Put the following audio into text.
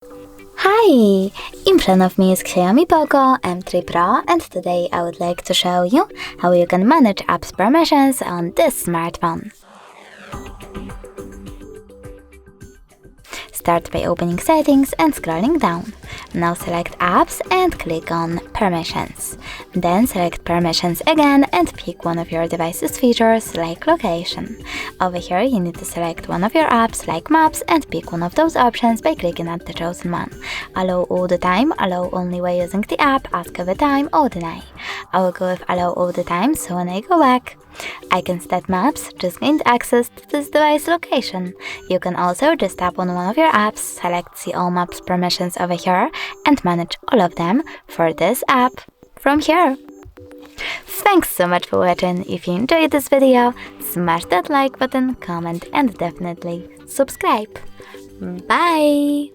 Hi! In front of me is Xiaomi POCO M3 Pro, and today I would like to show you how you can manage apps permissions on this smartphone. Start by opening Settings and scrolling down. Now select Apps and click on Permissions. Then select Permissions again and pick one of your device's features like Location. Over here you need to select one of your apps like Maps and pick one of those options by clicking at the chosen one. Allow all the time, allow only while using the app, ask every time, or deny. I will go with allow all the time, so when I go back, I can set Maps, just gained access to this device location. You can also just tap on one of your apps, select See All Maps permissions over here, and manage all of them for this app from here. Thanks so much for watching. If you enjoyed this video, smash that like button, comment, and definitely subscribe. Bye!